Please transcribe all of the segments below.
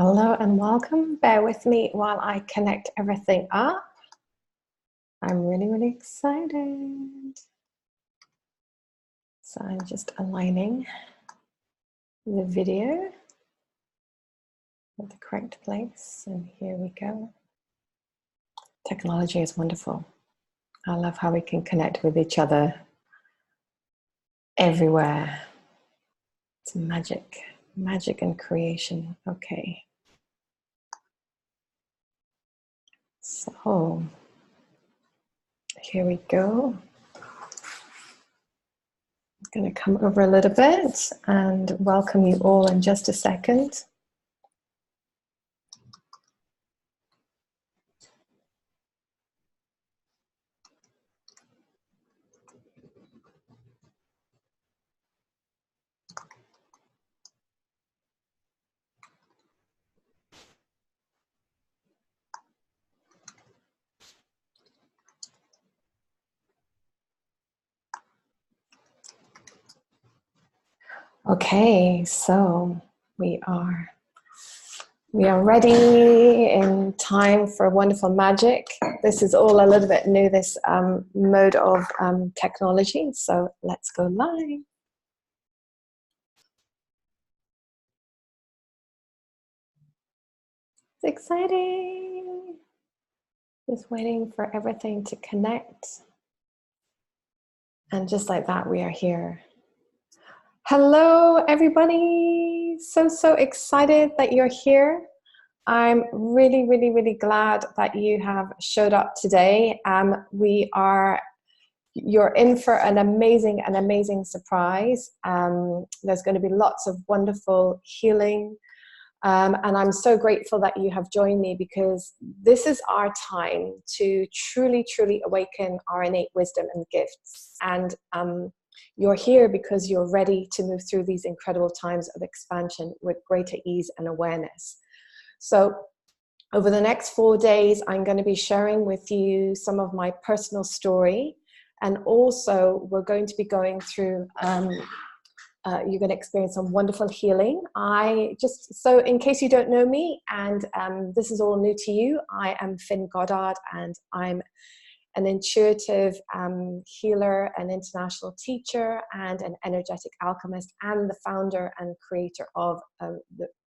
Hello and welcome. Bear with me while I connect everything up. I'm really excited. So I'm just aligning the video at the correct place. And here we go. Technology is wonderful. I love how we can connect with each other everywhere. It's magic, magic and creation. Okay. So here we go. I'm going to come over a little bit and welcome you all in just a second. Okay, so we are ready in time for wonderful magic. This is all a little bit new, this mode of technology. So let's go live. It's exciting. Just waiting for everything to connect. And just like that, we are here. Hello, everybody. So excited that you're here. I'm really glad that you have showed up today. You're in for an amazing surprise. There's going to be lots of wonderful healing. And I'm so grateful that you have joined me, because this is our time to truly awaken our innate wisdom and gifts. And you're here because you're ready to move through these incredible times of expansion with greater ease and awareness. So over the next 4 days, I'm going to be sharing with you some of my personal story. And also we're going to be going through, you're going to experience some wonderful healing. So in case you don't know me, and this is all new to you, I am Finn Goddard, and I'm an intuitive healer, an international teacher, and an energetic alchemist, and the founder and creator of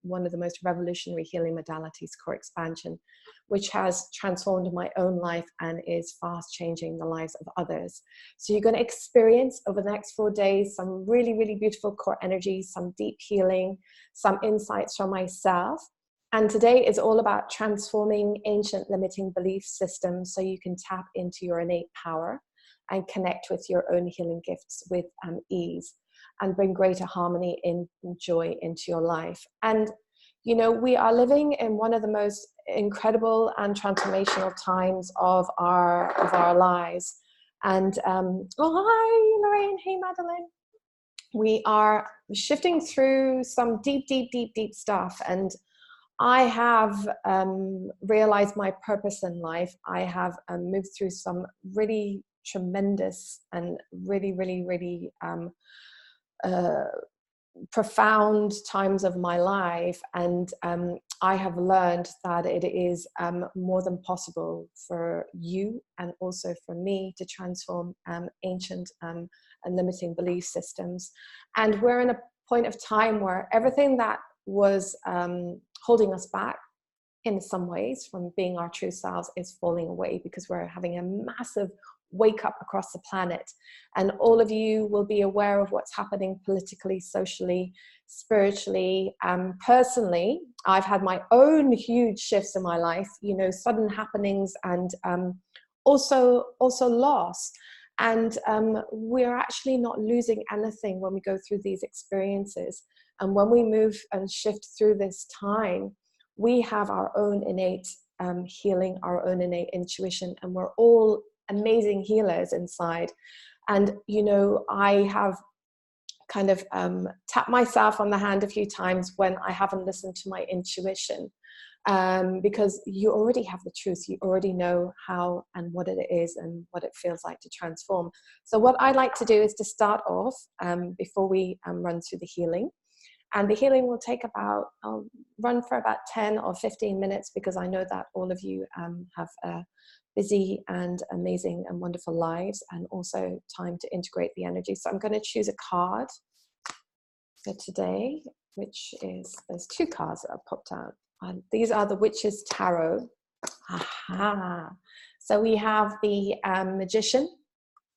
one of the most revolutionary healing modalities, core expansion, which has transformed my own life and is fast changing the lives of others. So you're going to experience over the next 4 days some really beautiful core energies, some deep healing, some insights from myself. And today is all about transforming ancient limiting belief systems so you can tap into your innate power and connect with your own healing gifts with ease, and bring greater harmony and joy into your life. And, you know, we are living in one of the most incredible and transformational times of our lives. And, oh, hi, Lorraine. Hey, Madeline. We are shifting through some deep stuff. And I have realized my purpose in life. I have moved through some really tremendous and really profound times of my life, and I have learned that it is more than possible for you and also for me to transform ancient and limiting belief systems. And we're in a point of time where everything that was holding us back in some ways from being our true selves is falling away, because we're having a massive wake up across the planet. And all of you will be aware of what's happening politically, socially, spiritually. Personally, I've had my own huge shifts in my life, you know, sudden happenings, and also loss. And we're actually not losing anything when we go through these experiences. And when we move and shift through this time, we have our own innate healing, our own innate intuition, and we're all amazing healers inside. And, you know, I have kind of tapped myself on the hand a few times when I haven't listened to my intuition, because you already have the truth. You already know how and what it is and what it feels like to transform. So what I like to do is to start off, before we run through the healing, And the healing will take about, I'll run for about 10 or 15 minutes, because I know that all of you have busy and amazing and wonderful lives, and also time to integrate the energy. So I'm going to choose a card for today, which is, there's two cards that have popped out. These are the Witch's Tarot. Aha. So we have the Magician,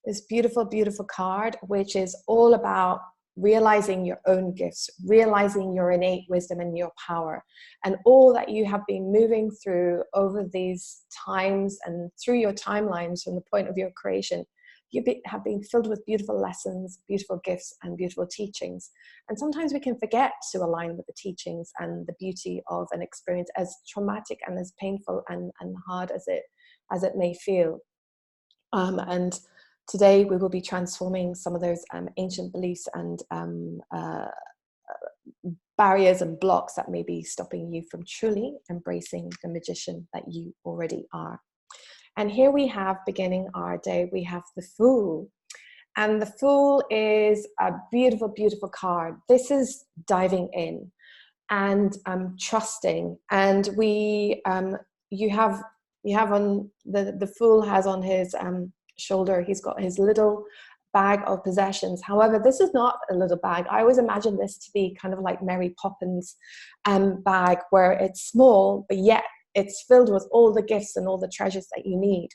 this beautiful, beautiful card, which is all about realizing your own gifts, realizing your innate wisdom and your power, and all that you have been moving through over these times and through your timelines from the point of your creation. You have been filled with beautiful lessons, beautiful gifts, and beautiful teachings. And sometimes we can forget to align with the teachings and the beauty of an experience, as traumatic and as painful and hard as it may feel. And today we will be transforming some of those ancient beliefs and barriers and blocks that may be stopping you from truly embracing the magician that you already are. And here we have, beginning our day, we have the Fool. And the Fool is a beautiful, beautiful card. This is diving in and trusting. And you have on the Fool has on his shoulder, he's got his little bag of possessions. However, this is not a little bag. I always imagine this to be kind of like Mary Poppins bag, where it's small, but yet it's filled with all the gifts and all the treasures that you need.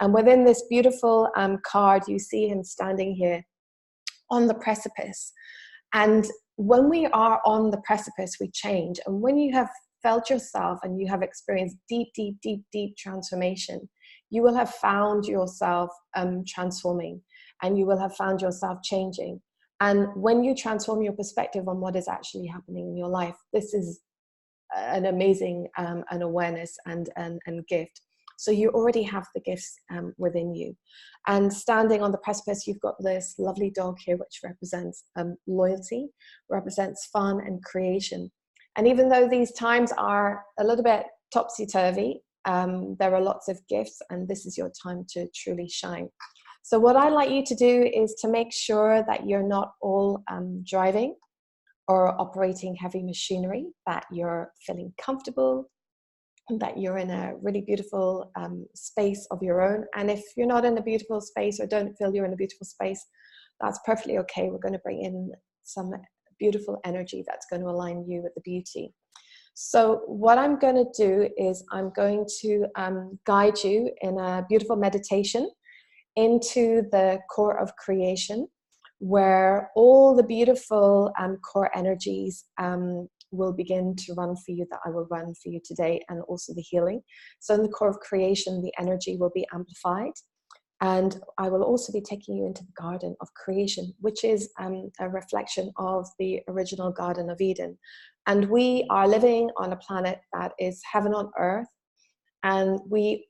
And within this beautiful card, you see him standing here on the precipice. And when we are on the precipice, we change. And when you have felt yourself and you have experienced deep, deep, deep, deep transformation, you will have found yourself transforming, and you will have found yourself changing. And when you transform your perspective on what is actually happening in your life, this is an amazing an awareness and gift. So you already have the gifts within you. And standing on the precipice, you've got this lovely dog here, which represents loyalty, represents fun and creation. And even though these times are a little bit topsy-turvy, there are lots of gifts, and this is your time to truly shine. So what I'd like you to do is to make sure that you're not all driving or operating heavy machinery, that you're feeling comfortable, and that you're in a really beautiful space of your own. And if you're not in a beautiful space or don't feel you're in a beautiful space, that's perfectly okay. We're going to bring in some beautiful energy that's going to align you with the beauty. So what I'm going to do is I'm going to guide you in a beautiful meditation into the core of creation, where all the beautiful core energies will begin to run for you, that I will run for you today, and also the healing. So in the core of creation, the energy will be amplified. And I will also be taking you into the Garden of Creation, which is a reflection of the original Garden of Eden. And we are living on a planet that is heaven on earth. And we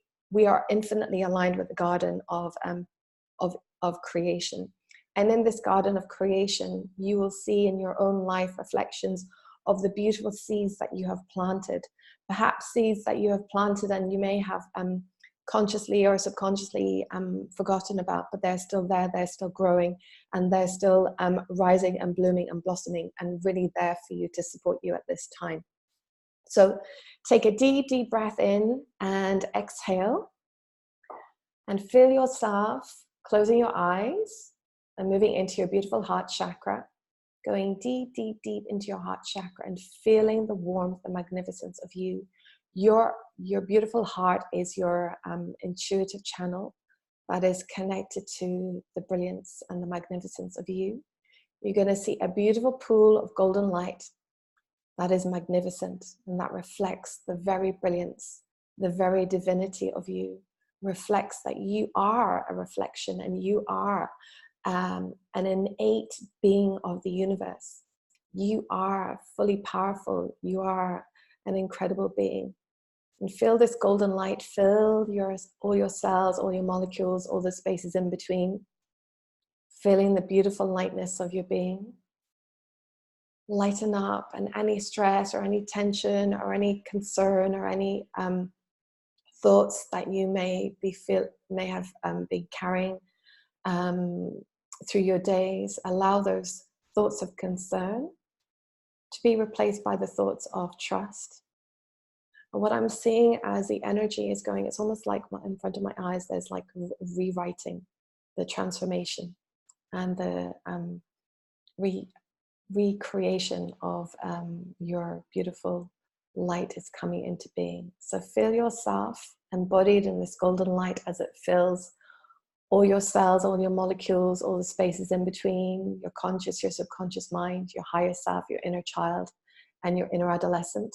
are infinitely aligned with the Garden of creation. And in this Garden of Creation, you will see in your own life reflections of the beautiful seeds that you have planted. Perhaps seeds that you have planted and you may have consciously or subconsciously forgotten about, but they're still there, they're still growing, and they're still rising and blooming and blossoming, and really there for you to support you at this time. So take a deep, deep breath in and exhale, and feel yourself closing your eyes and moving into your beautiful heart chakra, going deep, deep, deep into your heart chakra and feeling the warmth, the magnificence of you. Your beautiful heart is your intuitive channel that is connected to the brilliance and the magnificence of you. You're going to see a beautiful pool of golden light that is magnificent, and that reflects the very brilliance, the very divinity of you, reflects that you are a reflection and you are an innate being of the universe. You are fully powerful. You are an incredible being. And feel this golden light fill all your cells, all your molecules, all the spaces in between. Feeling the beautiful lightness of your being. Lighten up, and any stress or any tension or any concern or any thoughts that you may have been carrying through your days, allow those thoughts of concern to be replaced by the thoughts of trust. And what I'm seeing as the energy is going, it's almost like in front of my eyes, there's like rewriting, the transformation and the recreation of your beautiful light is coming into being. So feel yourself embodied in this golden light as it fills all your cells, all your molecules, all the spaces in between, your conscious, your subconscious mind, your higher self, your inner child, and your inner adolescent.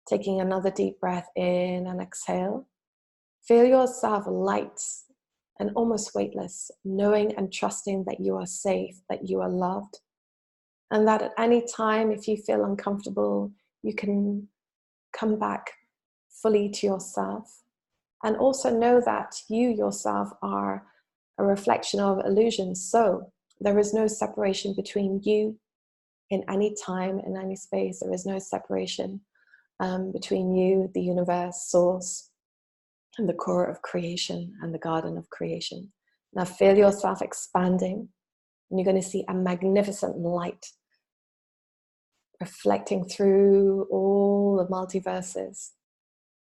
Taking another deep breath in and exhale. Feel yourself light and almost weightless, knowing and trusting that you are safe, that you are loved, and that at any time, if you feel uncomfortable, you can come back fully to yourself. And also know that you yourself are a reflection of illusions. So there is no separation between you in any time, in any space. There is no separation between you, the universe, source, and the core of creation and the garden of creation. Now feel yourself expanding, and you're going to see a magnificent light reflecting through all the multiverses.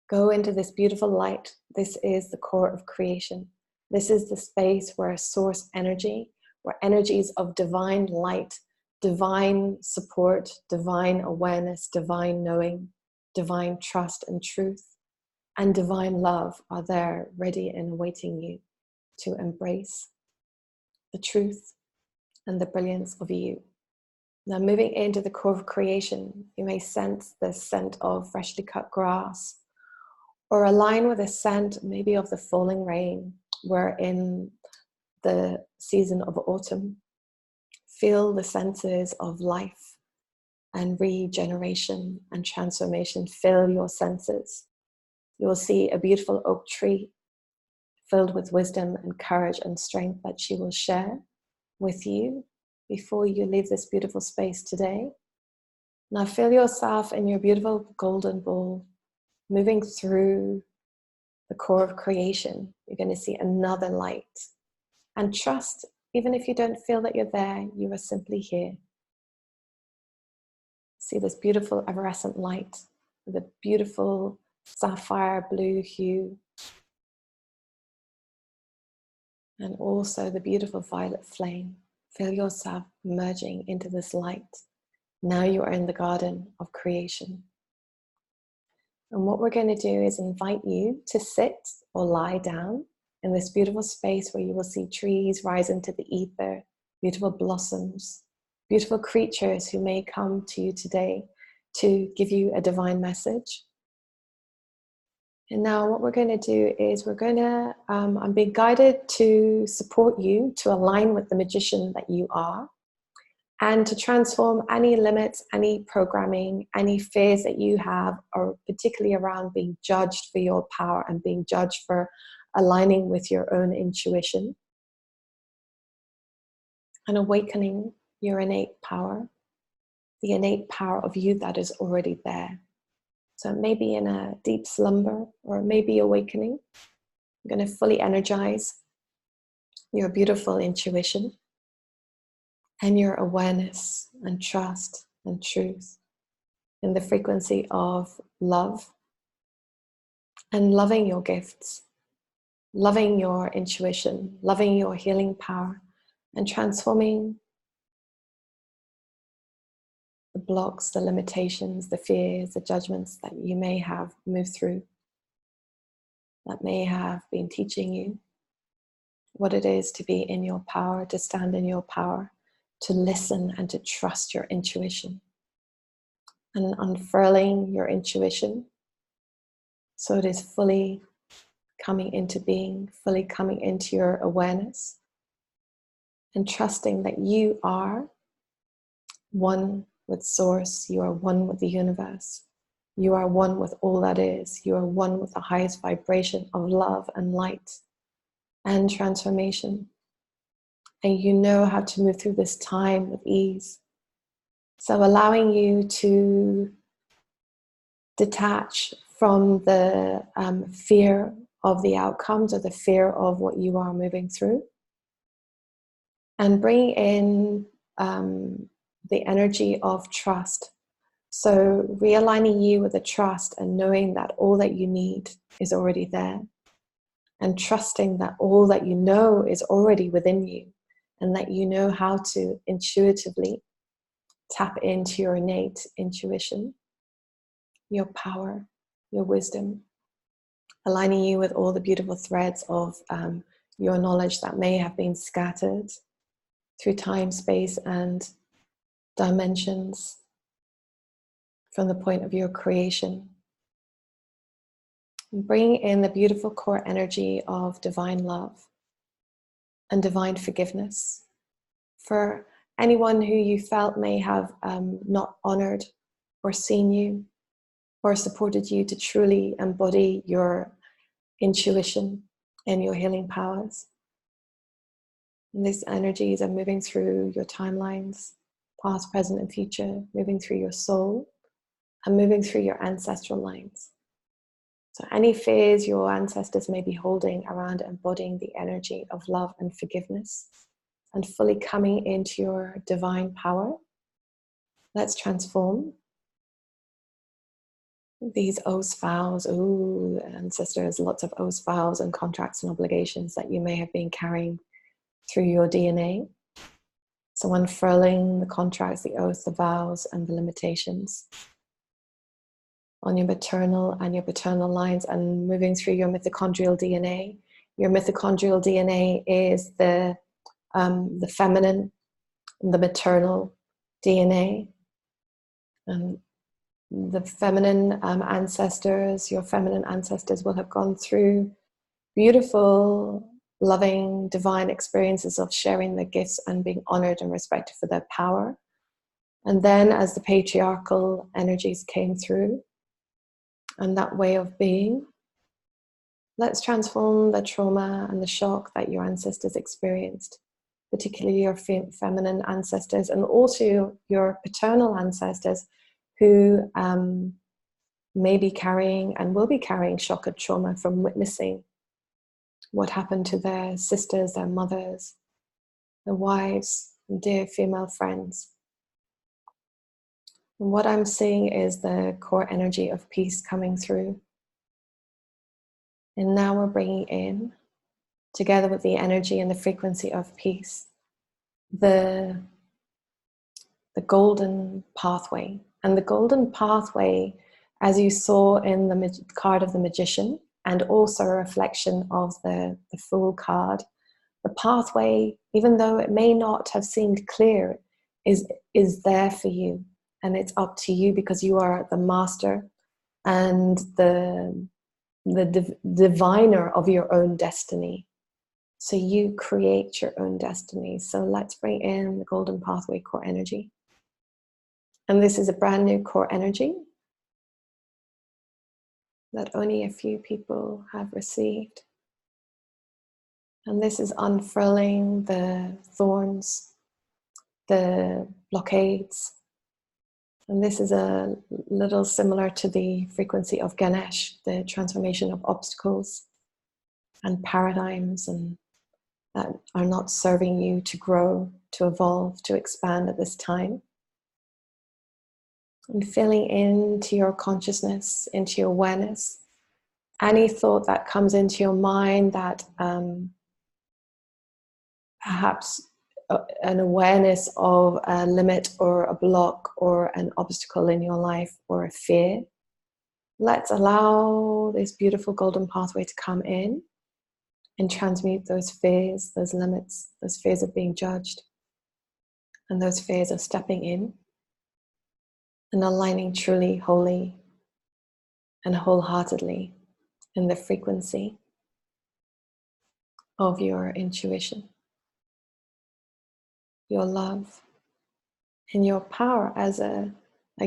Go into this beautiful light. This is the core of creation. This is the space where source energy, where energies of divine light, divine support, divine awareness, divine knowing, divine trust and truth, and divine love are there ready and awaiting you to embrace the truth and the brilliance of you. Now moving into the core of creation, you may sense the scent of freshly cut grass, or align with a scent maybe of the falling rain. We're in the season of autumn. Feel the senses of life and regeneration and transformation. Fill your senses. You will see a beautiful oak tree filled with wisdom and courage and strength that she will share with you before you leave this beautiful space today. Now feel yourself in your beautiful golden ball, moving through the core of creation. You're going to see another light. And trust, even if you don't feel that you're there, you are simply here. See this beautiful iridescent light with a beautiful sapphire blue hue. And also the beautiful violet flame. Feel yourself merging into this light. Now you are in the garden of creation. And what we're going to do is invite you to sit or lie down in this beautiful space where you will see trees rise into the ether, beautiful blossoms, beautiful creatures who may come to you today to give you a divine message. And now what we're going to do is I'm being guided to support you to align with the magician that you are, and to transform any limits, any programming, any fears that you have, or particularly around being judged for your power and being judged for aligning with your own intuition, and awakening your innate power, the innate power of you that is already there. So it may be in a deep slumber, or it may be awakening. I'm going to fully energize your beautiful intuition and your awareness and trust and truth in the frequency of love, and loving your gifts, loving your intuition, loving your healing power, and transforming the blocks, the limitations, the fears, the judgments that you may have moved through, that may have been teaching you what it is to be in your power, to stand in your power, to listen and to trust your intuition, and unfurling your intuition so it is fully coming into being, fully coming into your awareness, and trusting that you are one with source, you are one with the universe, you are one with all that is, you are one with the highest vibration of love and light and transformation. And you know how to move through this time with ease. So allowing you to detach from the fear of the outcomes, or the fear of what you are moving through, and bring in the energy of trust, So realigning you with the trust and knowing that all that you need is already there, and trusting that all that you know is already within you, and that you know how to intuitively tap into your innate intuition, your power, your wisdom, aligning you with all the beautiful threads of your knowledge that may have been scattered through time, space, and dimensions from the point of your creation. Bring in the beautiful core energy of divine love and divine forgiveness for anyone who you felt may have not honored or seen you or supported you to truly embody your intuition and your healing powers. And these energies are moving through your timelines, past, present, and future, moving through your soul and moving through your ancestral lines. So any fears your ancestors may be holding around embodying the energy of love and forgiveness and fully coming into your divine power, let's transform these oaths, vows, ancestors, lots of oaths, vows, and contracts and obligations that you may have been carrying through your DNA. So unfurling the contracts, the oaths, the vows, and the limitations on your maternal and your paternal lines, and moving through your mitochondrial DNA. Your mitochondrial DNA is the feminine, the maternal DNA. And the feminine ancestors, your feminine ancestors will have gone through beautiful, loving, divine experiences of sharing their gifts and being honored and respected for their power. And then as the patriarchal energies came through, and that way of being, let's transform the trauma and the shock that your ancestors experienced, particularly your feminine ancestors, and also your paternal ancestors who may be carrying and will be carrying shock and trauma from witnessing what happened to their sisters, their mothers, their wives, and dear female friends. And what I'm seeing is the core energy of peace coming through. And now we're bringing in, together with the energy and the frequency of peace, the golden pathway. And the golden pathway, as you saw in the card of the magician, and also a reflection of the Fool card, the pathway, even though it may not have seemed clear, is there for you. And it's up to you, because you are the master and the diviner of your own destiny. So you create your own destiny. So let's bring in the golden pathway core energy. And this is a brand new core energy that only a few people have received. And this is unfurling the thorns, the blockades. And this is a little similar to the frequency of Ganesh, the transformation of obstacles and paradigms and that are not serving you to grow, to evolve, to expand at this time. And filling into your consciousness, into your awareness, any thought that comes into your mind that perhaps an awareness of a limit or a block or an obstacle in your life or a fear, let's allow this beautiful golden pathway to come in and transmute those fears, those limits, those fears of being judged, and those fears of stepping in and aligning truly, wholly, and wholeheartedly in the frequency of your intuition, your love, and your power as a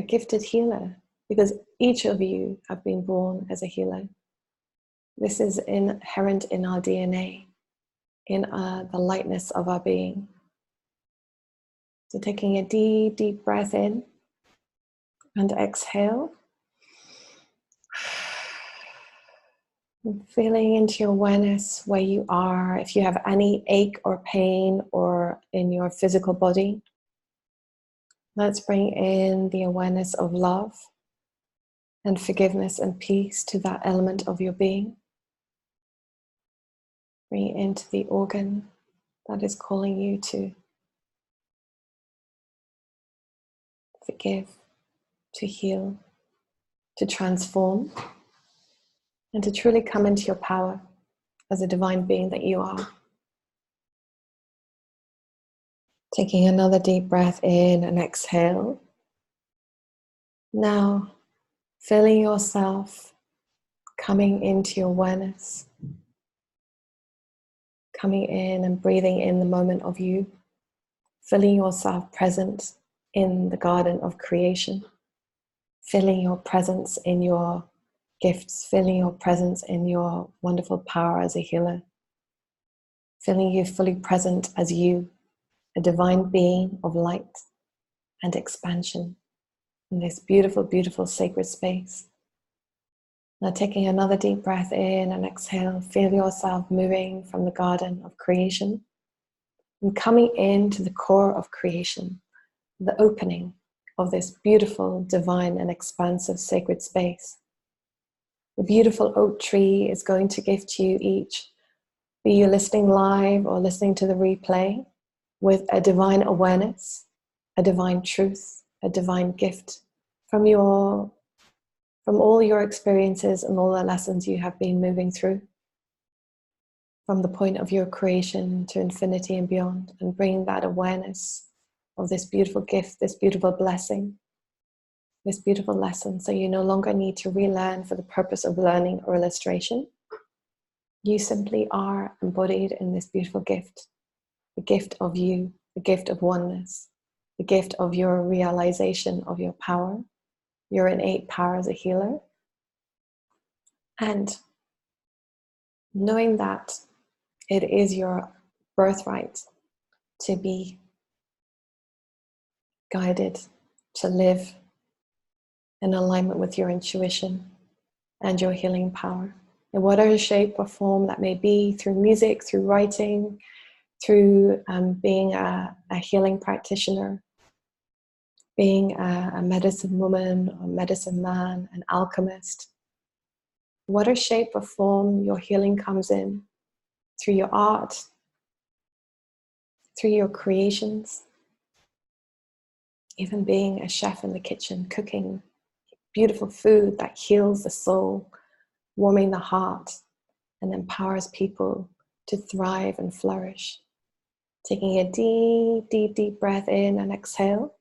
gifted healer, because each of you have been born as a healer. This is inherent in our DNA, in the lightness of our being. So taking a deep, deep breath in and exhale. And feeling into your awareness where you are. If you have any ache or pain or in your physical body, Let's bring in the awareness of love and forgiveness and peace to that element of your being. Bring it into the organ that is calling you to forgive, to heal, to transform, and to truly come into your power as a divine being that you are. Taking another deep breath in and exhale. Now, feeling yourself coming into your awareness, coming in and breathing in the moment of you, feeling yourself present in the garden of creation, feeling your presence in your gifts, feeling your presence in your wonderful power as a healer, feeling you fully present as you, a divine being of light and expansion in this beautiful, beautiful sacred space. Now taking another deep breath in and exhale, feel yourself moving from the garden of creation and coming into the core of creation, the opening of this beautiful, divine and expansive sacred space. The beautiful oak tree is going to gift you each, be you listening live or listening to the replay, with a divine awareness, a divine truth, a divine gift from all your experiences and all the lessons you have been moving through, from the point of your creation to infinity and beyond, and bring that awareness of this beautiful gift, this beautiful blessing, this beautiful lesson, so you no longer need to relearn for the purpose of learning or illustration. You simply are embodied in this beautiful gift, the gift of you, the gift of oneness, the gift of your realization of your power, your innate power as a healer. And knowing that it is your birthright to be guided, to live in alignment with your intuition and your healing power, in whatever shape or form that may be, through music, through writing, through being a healing practitioner, being a medicine woman or medicine man, an alchemist. Whatever shape or form your healing comes in, through your art, through your creations, even being a chef in the kitchen, cooking beautiful food that heals the soul, warming the heart, and empowers people to thrive and flourish. Taking a deep, deep, deep breath in and exhale.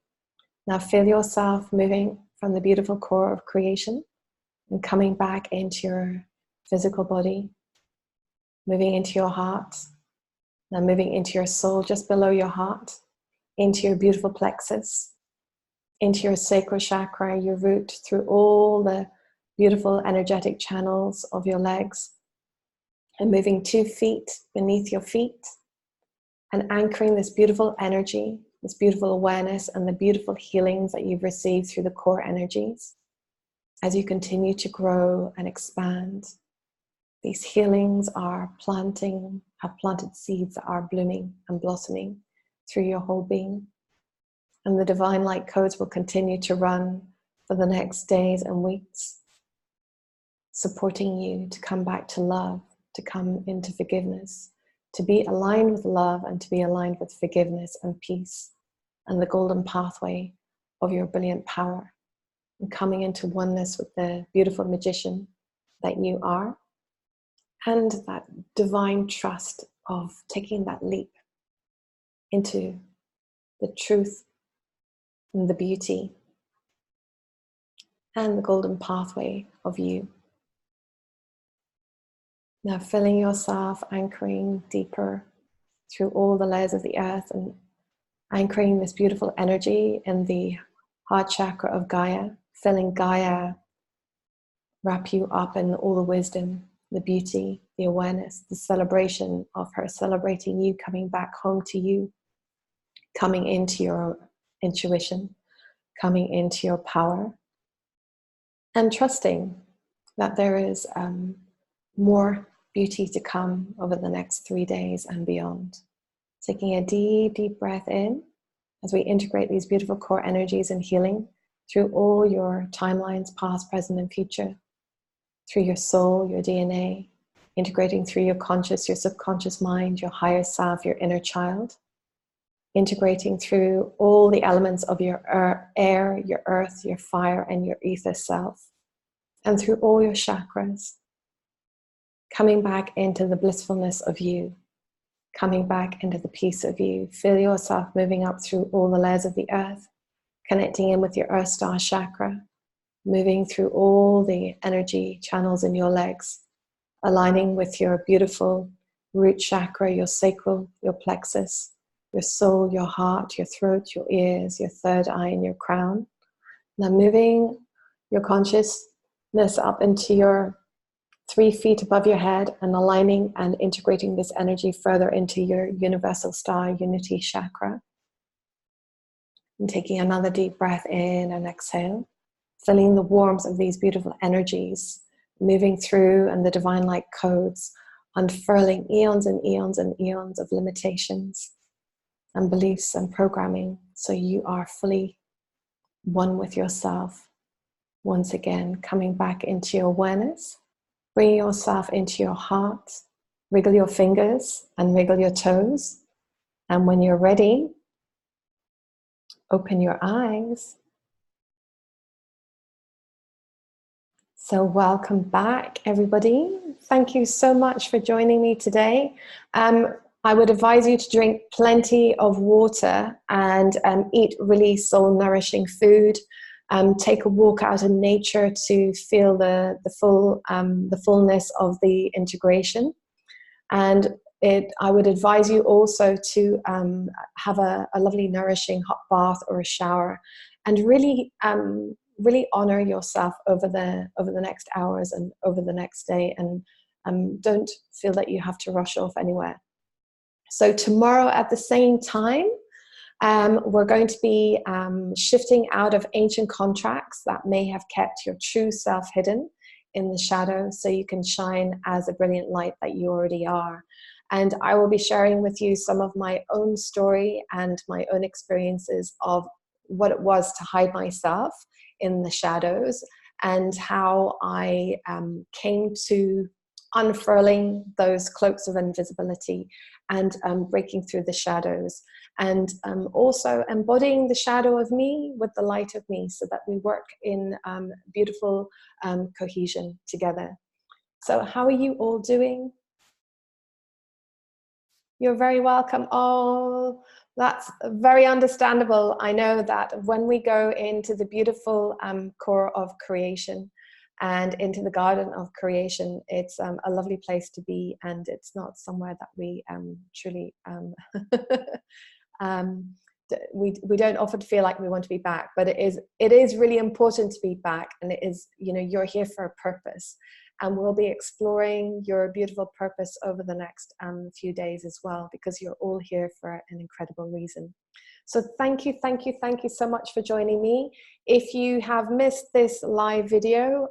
Now feel yourself moving from the beautiful core of creation and coming back into your physical body, moving into your heart, now moving into your soul just below your heart, into your beautiful plexus, into your sacral chakra, your root, through all the beautiful energetic channels of your legs, and moving 2 feet beneath your feet and anchoring this beautiful energy, this beautiful awareness, and the beautiful healings that you've received through the core energies. As you continue to grow and expand, these healings have planted seeds that are blooming and blossoming through your whole being. And the divine light codes will continue to run for the next days and weeks, supporting you to come back to love, to come into forgiveness, to be aligned with love and to be aligned with forgiveness and peace and the golden pathway of your brilliant power, and coming into oneness with the beautiful magician that you are, and that divine trust of taking that leap into the truth and the beauty and the golden pathway of you. Now filling yourself, anchoring deeper through all the layers of the earth and anchoring this beautiful energy in the heart chakra of Gaia, feeling Gaia wrap you up in all the wisdom, the beauty, the awareness, the celebration of her, celebrating you, coming back home to you, coming into your intuition, coming into your power, and trusting that there is more beauty to come over the next 3 days and beyond. Taking a deep, deep breath in as we integrate these beautiful core energies and healing through all your timelines, past, present, and future, through your soul, your DNA, integrating through your conscious, your subconscious mind, your higher self, your inner child, integrating through all the elements of your air, your earth, your fire, and your ether self, and through all your chakras, coming back into the blissfulness of you, coming back into the peace of you. Feel yourself moving up through all the layers of the earth, connecting in with your earth star chakra, moving through all the energy channels in your legs, aligning with your beautiful root chakra, your sacral, your plexus, your soul, your heart, your throat, your ears, your third eye, and your crown. Now moving your consciousness up into your 3 feet above your head and aligning and integrating this energy further into your universal star unity chakra. And taking another deep breath in and exhale, feeling the warmth of these beautiful energies moving through, and the divine light codes unfurling eons and eons and eons of limitations and beliefs and programming, so you are fully one with yourself. Once again, coming back into your awareness, bringing yourself into your heart, wiggle your fingers and wiggle your toes. And when you're ready, open your eyes. So welcome back, everybody. Thank you so much for joining me today. I would advise you to drink plenty of water and eat really soul-nourishing food. Take a walk out in nature to feel the fullness of the integration. And I would advise you also to have a lovely, nourishing hot bath or a shower, and really honor yourself over the next hours and over the next day, and don't feel that you have to rush off anywhere. So tomorrow at the same time, we're going to be shifting out of ancient contracts that may have kept your true self hidden in the shadow, so you can shine as a brilliant light that you already are. And I will be sharing with you some of my own story and my own experiences of what it was to hide myself in the shadows, and how I came to unfurling those cloaks of invisibility and breaking through the shadows, and also embodying the shadow of me with the light of me, so that we work in beautiful cohesion together. So how are you all doing? You're very welcome. Oh, that's very understandable. I know that when we go into the beautiful core of creation and into the garden of creation, it's a lovely place to be, and it's not somewhere that we truly we don't often feel like we want to be back, but it is really important to be back, and it is, you know, you're here for a purpose. And we'll be exploring your beautiful purpose over the next few days as well, because you're all here for an incredible reason. So thank you so much for joining me. If you have missed this live video,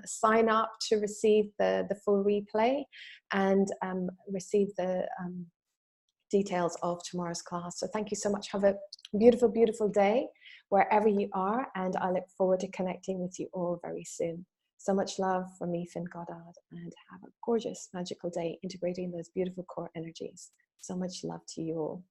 sign up to receive the full replay and receive the details of tomorrow's class. So thank you so much. Have a beautiful, beautiful day wherever you are, and I look forward to connecting with you all very soon. So much love from me, Finn Goddard, and have a gorgeous, magical day integrating those beautiful core energies. So much love to you all.